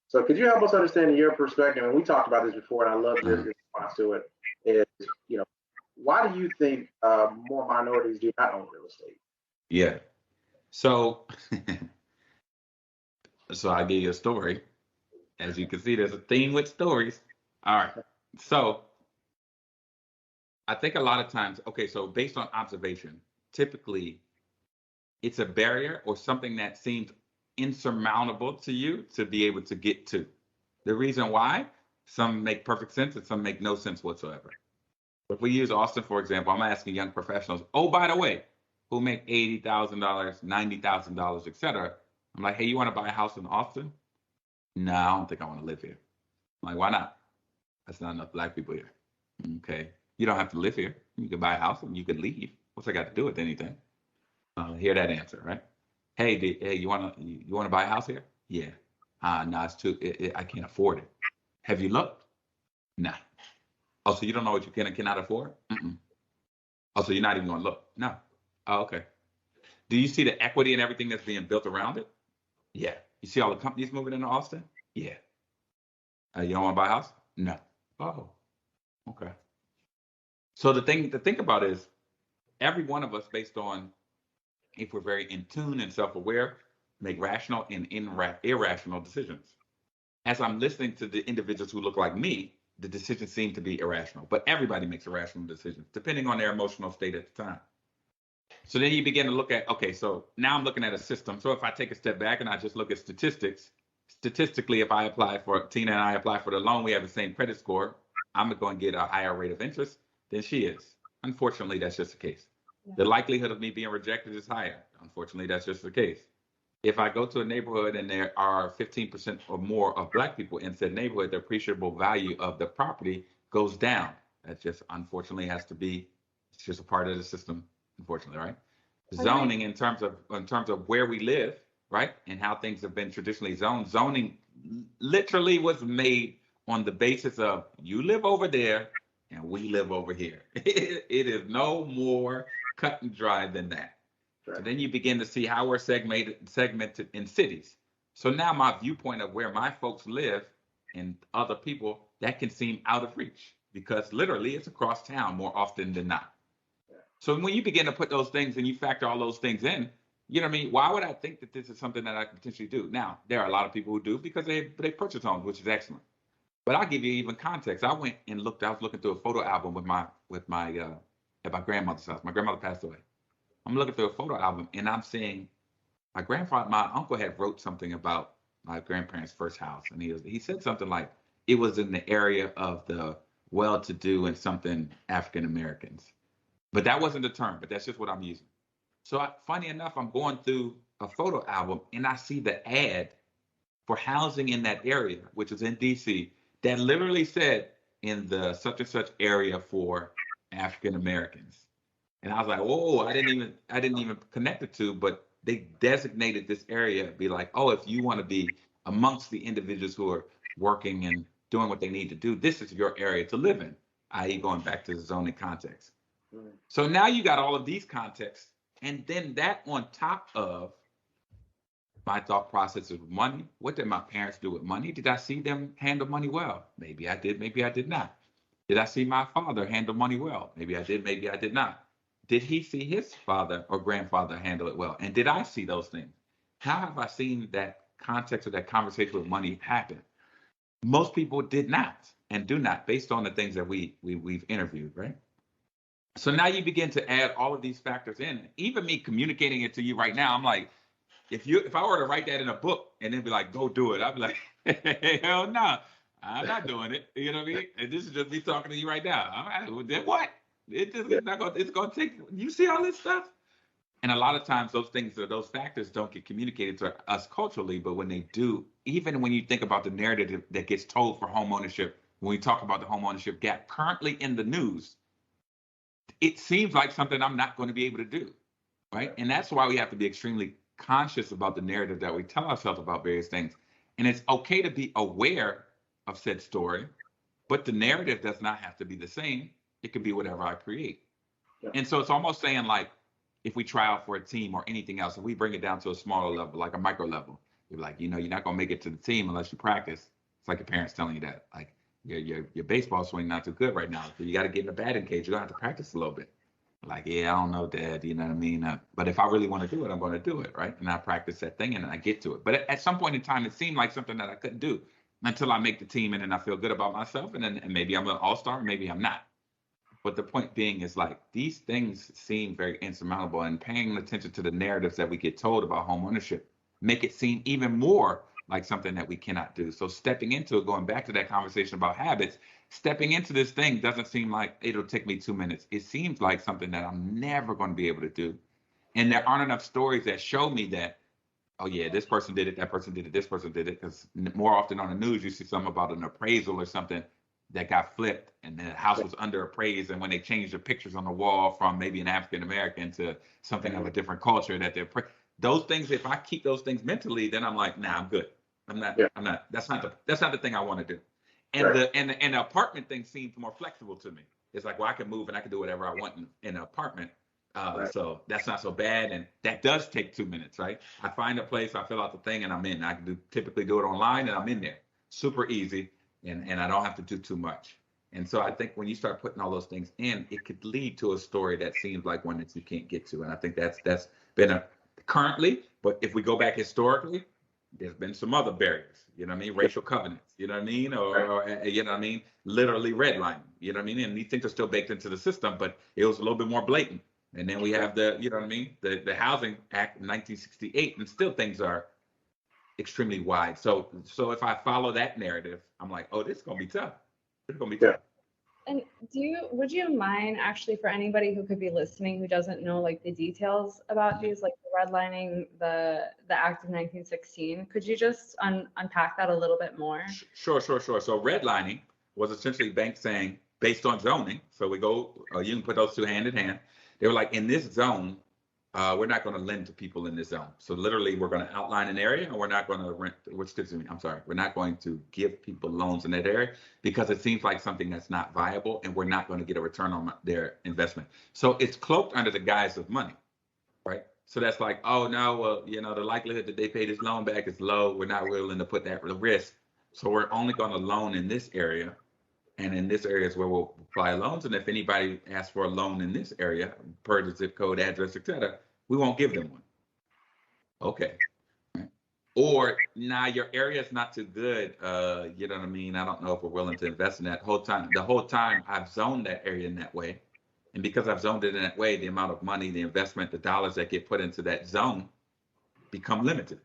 So could you help us understand your perspective? And we talked about this before, and I love your response to it. Is, why do you think more minorities do not own real estate? Yeah. So, so I give you a story. As you can see, there's a theme with stories. All right. So I think a lot of times, okay, so based on observation, typically it's a barrier or something that seems insurmountable to you to be able to get to. The reason why, some make perfect sense and some make no sense whatsoever. If we use Austin, for example, I'm asking young professionals, oh, by the way, who make $80,000, $90,000, et cetera. I'm like, hey, you want to buy a house in Austin? No, I don't think I want to live here. I'm like, why not? That's not enough black people here. Okay. You don't have to live here. You can buy a house and you can leave. What's that got to do with anything? Hear that answer, right? Hey, you want to buy a house here? Yeah. No, it's too. I can't afford it. Have you looked? Nah. Oh, so you don't know what you can and cannot afford? Mm-mm. Oh, so you're not even going to look? No. Oh, okay. Do you see the equity and everything that's being built around it? Yeah. You see all the companies moving into Austin? Yeah. You don't want to buy a house? No. Oh, okay. So the thing to think about is every one of us, based on if we're very in tune and self-aware, make rational and irrational decisions. As I'm listening to the individuals who look like me, the decisions seem to be irrational, but everybody makes irrational decisions depending on their emotional state at the time. So then you begin to look at, okay, so now I'm looking at a system. So if I take a step back and I just look at statistics, statistically, if I apply for, Tiina and I apply for the loan, we have the same credit score, I'm going to get a higher rate of interest than she is. Unfortunately, that's just the case. Yeah. The likelihood of me being rejected is higher. Unfortunately, that's just the case. If I go to a neighborhood and there are 15% or more of black people in said neighborhood, the appreciable value of the property goes down. That just unfortunately has to be, it's just a part of the system, unfortunately, right? Zoning in terms of where we live, right? And how things have been traditionally zoned. Zoning literally was made on the basis of you live over there and we live over here. It is no more cut and dry than that. So then you begin to see how we're segmented in cities. So now my viewpoint of where my folks live and other people, that can seem out of reach because literally it's across town more often than not. So when you begin to put those things and you factor all those things in, you know what I mean? Why would I think that this is something that I could potentially do? Now, there are a lot of people who do because they purchase homes, which is excellent. But I'll give you even context. I went and I was looking through a photo album at my grandmother's house. My grandmother passed away. I'm looking through a photo album and I'm seeing my uncle had wrote something about my grandparents' first house. And he said something like, it was in the area of the well-to-do and something African Americans. But that wasn't the term, but that's just what I'm using. So funny enough, I'm going through a photo album and I see the ad for housing in that area, which was in DC, that literally said in the such and such area for African Americans. And I was like, whoa, I didn't even connect the two, but they designated this area, be like, oh, if you want to be amongst the individuals who are working and doing what they need to do, this is your area to live in, i.e. going back to the zoning context. Mm-hmm. So now you got all of these contexts, and then that on top of my thought process with money. What did my parents do with money? Did I see them handle money well? Maybe I did, maybe I did not. Did I see my father handle money well? Maybe I did, maybe I did not. Did he see his father or grandfather handle it well? And did I see those things? How have I seen that context of that conversation with money happen? Most people did not and do not, based on the things that we've interviewed, right? So now you begin to add all of these factors in. Even me communicating it to you right now, I'm like, if I were to write that in a book and then be like, go do it, I'd be like, hell no, I'm not doing it. You know what I mean? And this is just me talking to you right now. All right, then what? It's going to take, you see all this stuff? And a lot of times those things or those factors don't get communicated to us culturally, but when they do, even when you think about the narrative that gets told for homeownership, when we talk about the homeownership gap currently in the news, it seems like something I'm not going to be able to do, right? And that's why we have to be extremely conscious about the narrative that we tell ourselves about various things. And it's okay to be aware of said story, but the narrative does not have to be the same. It could be whatever I create. Yeah. And so it's almost saying like, if we try out for a team or anything else, if we bring it down to a smaller level, like a micro level, You're like, you're not gonna make it to the team unless you practice. It's like your parents telling you that, like your baseball swing not too good right now. So you got to get in the batting cage. You're gonna have to practice a little bit. Like, yeah, I don't know, Dad. You know what I mean? But if I really want to do it, I'm going to do it, right? And I practice that thing, and I get to it. But at some point in time, it seemed like something that I couldn't do until I make the team, and then I feel good about myself, and then maybe I'm an all-star, maybe I'm not. But the point being is like these things seem very insurmountable, and paying attention to the narratives that we get told about home ownership make it seem even more like something that we cannot do. So stepping into it, going back to that conversation about habits, stepping into this thing doesn't seem like it'll take me 2 minutes. It seems like something that I'm never going to be able to do. And there aren't enough stories that show me that, oh yeah, this person did it, that person did it, this person did it. Because more often on the news, you see something about an appraisal or something that got flipped and the house was under appraised. And when they changed the pictures on the wall from maybe an African American to something of a different culture, that they're those things, if I keep those things mentally, then I'm like, nah, I'm good. I'm not. That's not the thing I want to do. And the apartment thing seems more flexible to me. It's like, well, I can move and I can do whatever I want in an apartment. So that's not so bad. And that does take 2 minutes, right? I find a place, I fill out the thing, and I'm in. I can typically do it online, and I'm in there. Super easy, and I don't have to do too much. And so I think when you start putting all those things in, it could lead to a story that seems like one that you can't get to. And I think that's been currently, but if we go back historically, there's been some other barriers, you know what I mean? Racial covenants, you know what I mean? Or you know what I mean? Literally redlining, you know what I mean? And these things are still baked into the system, but it was a little bit more blatant. And then we have you know what I mean? The Housing Act of 1968, and still things are extremely wide. So if I follow that narrative, I'm like, oh, this is going to be tough. It's going to be tough. And would you mind actually, for anybody who could be listening who doesn't know like the details about these, like the redlining, the Act of 1916, could you just unpack that a little bit more? Sure. So redlining was essentially banks saying, based on zoning, so we go, you can put those two hand in hand. They were like, in this zone, we're not going to lend to people in this zone. So literally, we're going to outline an area, and we're not going to we're not going to give people loans in that area because it seems like something that's not viable, and we're not going to get a return on their investment. So it's cloaked under the guise of money, right? So that's like, oh no, well, the likelihood that they pay this loan back is low. We're not willing to put that risk. So we're only going to loan in this area. And in this area is where we'll apply loans. And if anybody asks for a loan in this area, per the zip code, address, et cetera, we won't give them one. Okay. Or now your area is not too good. You know what I mean? I don't know if we're willing to invest in that the whole time I've zoned that area in that way. And because I've zoned it in that way, the amount of money, the investment, the dollars that get put into that zone become limited.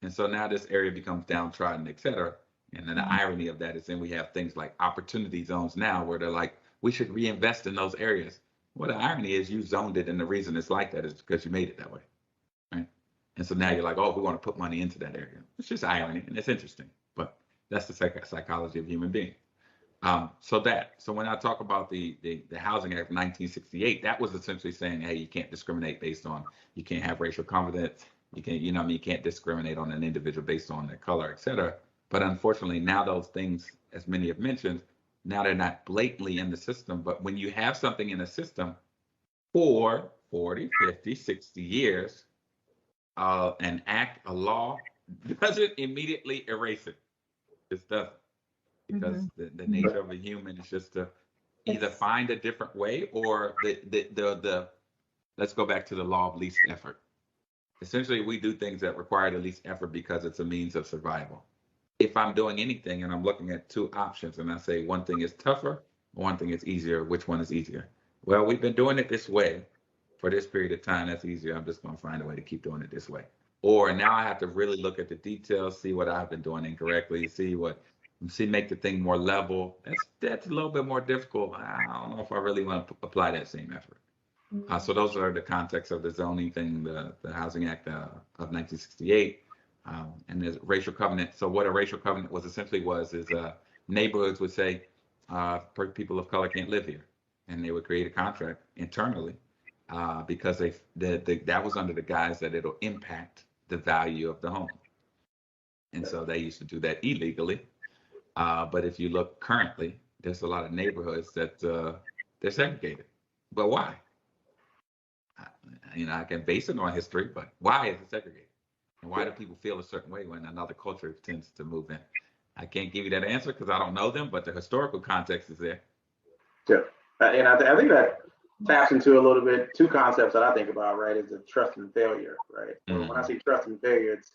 And so now this area becomes downtrodden, et cetera. And then the irony of that is then we have things like opportunity zones now where they're like, we should reinvest in those areas. Well, the irony is you zoned it, and the reason it's like that is because you made it that way, right? And so now you're like, oh, we want to put money into that area. It's just irony, and it's interesting, but that's the psychology of human beings. So when I talk about the Housing Act of 1968, that was essentially saying, hey, you can't discriminate based on, you can't have racial confidence, you can't, you can't discriminate on an individual based on their color, et cetera. But unfortunately, now those things, as many have mentioned, now they're not blatantly in the system. But when you have something in the system for 40, 50, 60 years, an act, a law, doesn't immediately erase it. It just doesn't. Because the nature of a human is just to either find a different way or let's go back to the law of least effort. Essentially, we do things that require the least effort because it's a means of survival. If I'm doing anything and I'm looking at two options and I say one thing is tougher, one thing is easier, which one is easier? Well, we've been doing it this way for this period of time. That's easier. I'm just going to find a way to keep doing it this way. Or now I have to really look at the details, see what I've been doing incorrectly, make the thing more level. That's a little bit more difficult. I don't know if I really want to apply that same effort. So those are the context of the zoning thing, the Housing Act of 1968. And there's racial covenant. So what a racial covenant was essentially is neighborhoods would say people of color can't live here, and they would create a contract internally because that was under the guise that it'll impact the value of the home. And so they used to do that illegally. But if you look currently, there's a lot of neighborhoods that they're segregated. But why? I can base it on history, but why is it segregated? And why do people feel a certain way when another culture tends to move in? I can't give you that answer because I don't know them, but the historical context is there. Yeah. And I think that taps into a little bit two concepts that I think about, right? Is the trust and failure, right? So when I say trust and failure, it's,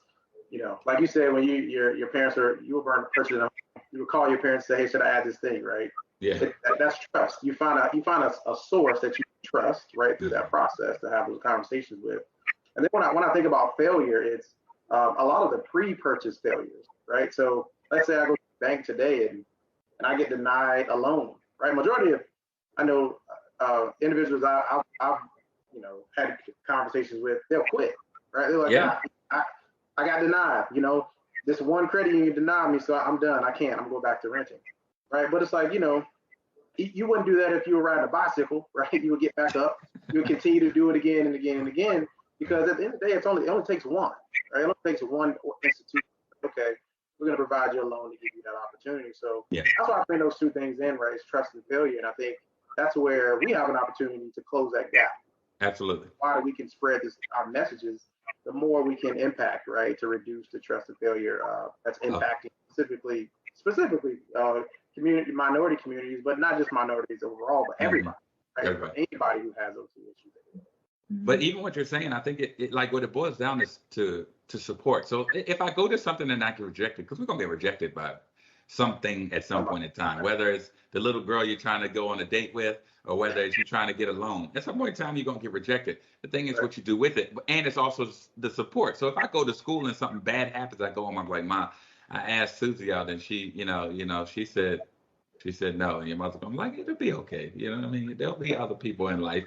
like you said, when your parents you were purchasing a home, you would call your parents and say, hey, should I add this thing, right? Yeah. That's trust. You find a source that you trust, right, through that process to have those conversations with. And then when I think about failure, it's a lot of the pre-purchase failures, right? So let's say I go to the bank today and I get denied a loan, right? Majority of, I know, individuals I've had conversations with, they'll quit, right? They're like, I got denied, this one credit union denied me, so I'm done. I'm going back to renting, right? But it's like, you wouldn't do that if you were riding a bicycle, right? You would get back up, you would continue to do it again and again and again, because at the end of the day, it only takes one, right? It only takes one institution. Okay, we're going to provide you a loan to give you that opportunity. So that's why I bring those two things in, right? It's trust and failure. And I think that's where we have an opportunity to close that gap. Absolutely. Why we can spread our messages, the more we can impact, right? To reduce the trust and failure that's impacting specifically minority communities, but not just minorities overall, but everybody, right? Anybody who has those two issues. But even what you're saying, I think it like what it boils down is to support. So if I go to something and I get rejected, because we're gonna get rejected by something at some point in time, whether it's the little girl you're trying to go on a date with, or whether it's you trying to get a loan, at some point in time you're gonna get rejected. The thing is what you do with it, and it's also the support. So if I go to school and something bad happens, I go home, I'm like, Mom, I asked Susie out, and she, she said no, and your mother, I'm like, it'll be okay. You know what I mean? There'll be other people in life,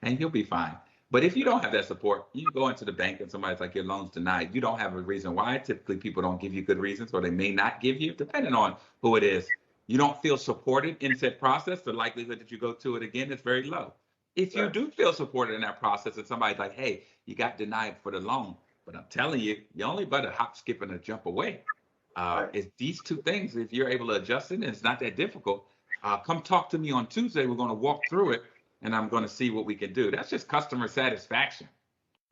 and you'll be fine. But if you don't have that support, you go into the bank and somebody's like, your loan's denied. You don't have a reason why. Typically, people don't give you good reasons, or they may not give you, depending on who it is. You don't feel supported in said process. The likelihood that you go to it again is very low. If you do feel supported in that process and somebody's like, hey, you got denied for the loan, but I'm telling you, you only but a hop, skip, and a jump away. It's these two things. If you're able to adjust it, and it's not that difficult, come talk to me on Tuesday. We're going to walk through it. And I'm going to see what we can do. That's just customer satisfaction,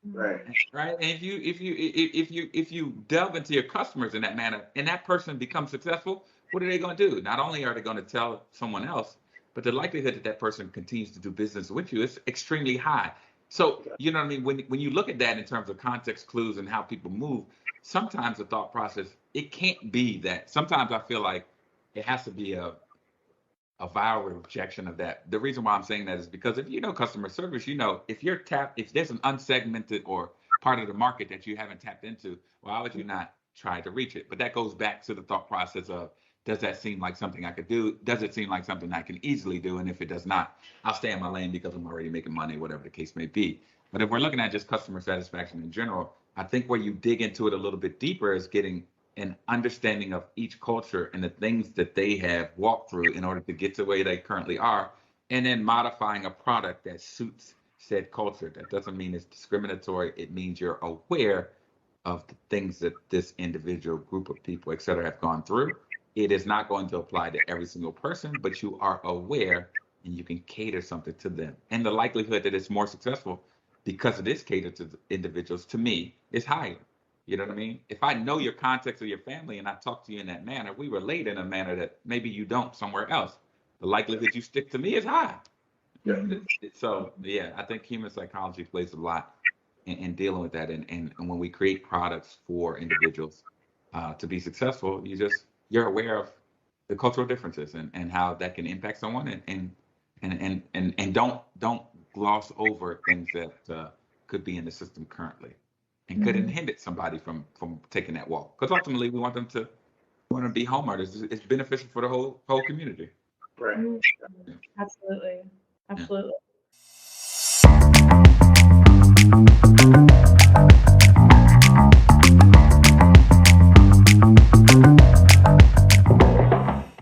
right? And if you delve into your customers in that manner, and that person becomes successful, what are they going to do? Not only are they going to tell someone else, but the likelihood that that person continues to do business with you is extremely high. So you know what I mean. When you look at that in terms of context clues and how people move, sometimes the thought process, it can't be that. Sometimes I feel like it has to be a viral rejection of that. The reason why I'm saying that is because if you know customer service, if there's an unsegmented or part of the market that you haven't tapped into, why would you not try to reach it? But that goes back to the thought process of, does that seem like something I could do? Does it seem like something I can easily do? And if it does not, I'll stay in my lane because I'm already making money, whatever the case may be. But if we're looking at just customer satisfaction in general, I think where you dig into it a little bit deeper is getting an understanding of each culture and the things that they have walked through in order to get to where they currently are, and then modifying a product that suits said culture. That doesn't mean it's discriminatory. It means you're aware of the things that this individual group of people, et cetera, have gone through. It is not going to apply to every single person, but you are aware and you can cater something to them. And the likelihood that it's more successful because it is catered to the individuals, to me, is higher. You know what I mean? If I know your context of your family and I talk to you in that manner, we relate in a manner that maybe you don't somewhere else, the likelihood you stick to me is high. So, I think human psychology plays a lot in dealing with that. And when we create products for individuals to be successful, you're aware of the cultural differences and how that can impact someone, and don't gloss over things that could be in the system currently and could inhibit somebody from taking that walk. Because ultimately, we want them to be homeowners. It's beneficial for the whole community. Right. Absolutely.